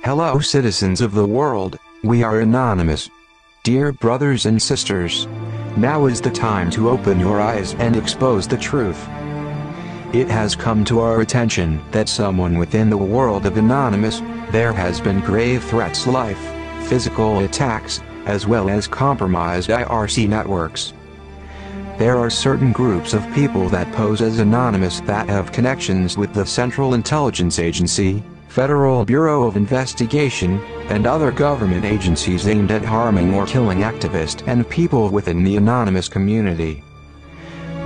Hello citizens of the world, we are Anonymous. Dear brothers and sisters, now is the time to open your eyes and expose the truth. It has come to our attention that someone within the world of Anonymous, there has been grave threats, life, physical attacks, as well as compromised IRC networks. There are certain groups of people that pose as Anonymous that have connections with the Central Intelligence Agency, Federal Bureau of Investigation, and other government agencies aimed at harming or killing activists and people within the Anonymous community.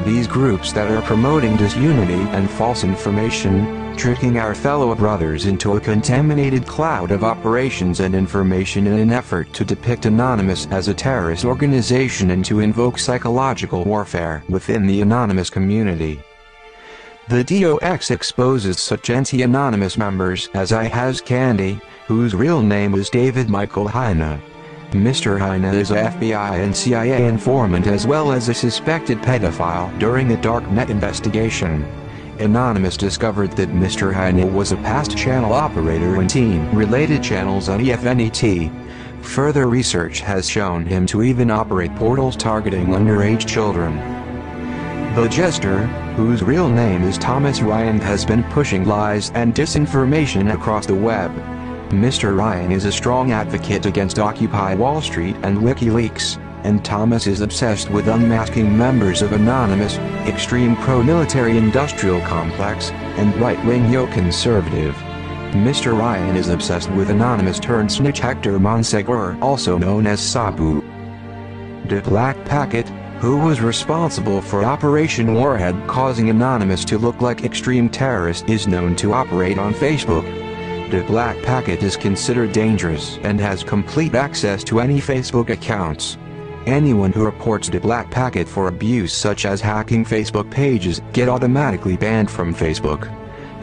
These groups that are promoting disunity and false information, tricking our fellow brothers into a contaminated cloud of operations and information in an effort to depict Anonymous as a terrorist organization and to invoke psychological warfare within the Anonymous community. The DOX exposes such anti-Anonymous members as iHasCandy, whose real name is David Michael Heine. Mr. Heine is a FBI and CIA informant as well as a suspected pedophile during a darknet investigation. Anonymous discovered that Mr. Heine was a past channel operator in teen-related channels on EFNET. Further research has shown him to even operate portals targeting underage children. The Jester, whose real name is Thomas Ryan, has been pushing lies and disinformation across the web. Mr. Ryan is a strong advocate against Occupy Wall Street and WikiLeaks, and Thomas is obsessed with unmasking members of Anonymous, extreme pro-military industrial complex, and right-wing neoconservative. Mr. Ryan is obsessed with Anonymous turned snitch Hector Monsegur, also known as Sabu. The Black Packet, who was responsible for Operation Warhead causing Anonymous to look like extreme terrorist, is known to operate on Facebook. The Black Packet is considered dangerous and has complete access to any Facebook accounts. Anyone who reports the Black Packet for abuse such as hacking Facebook pages get automatically banned from Facebook.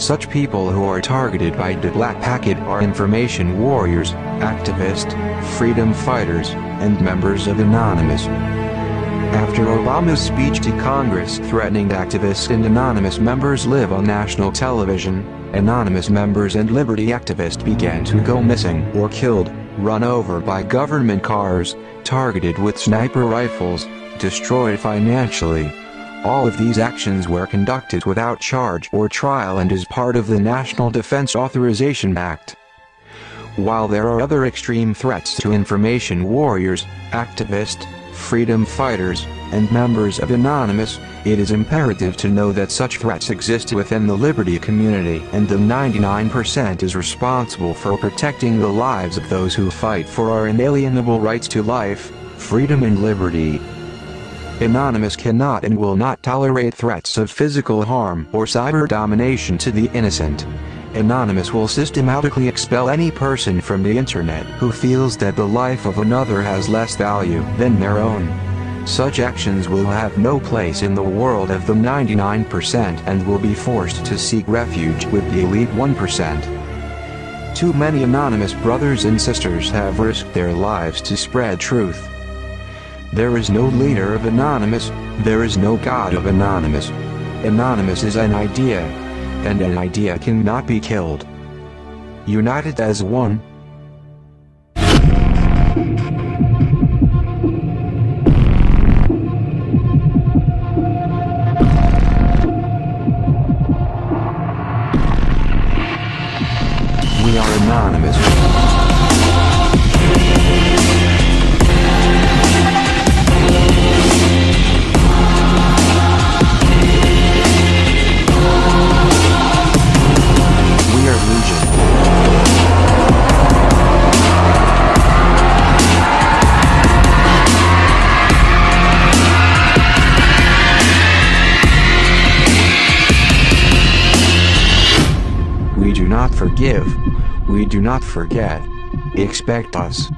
Such people who are targeted by the Black Packet are information warriors, activists, freedom fighters, and members of Anonymous. After Obama's speech to Congress threatening activists and Anonymous members live on national television, Anonymous members and liberty activists began to go missing or killed, run over by government cars, targeted with sniper rifles, destroyed financially. All of these actions were conducted without charge or trial and is part of the National Defense Authorization Act. While there are other extreme threats to information warriors, activists, freedom fighters, and members of Anonymous, it is imperative to know that such threats exist within the liberty community, and the 99% is responsible for protecting the lives of those who fight for our inalienable rights to life, freedom and liberty. Anonymous cannot and will not tolerate threats of physical harm or cyber domination to the innocent. Anonymous will systematically expel any person from the internet who feels that the life of another has less value than their own. Such actions will have no place in the world of the 99% and will be forced to seek refuge with the elite 1%. Too many Anonymous brothers and sisters have risked their lives to spread truth. There is no leader of Anonymous, there is no God of Anonymous. Anonymous is an idea, and an idea cannot be killed. United as one. We are Anonymous. We are Legion. We do not forgive. We do not forget. Expect us.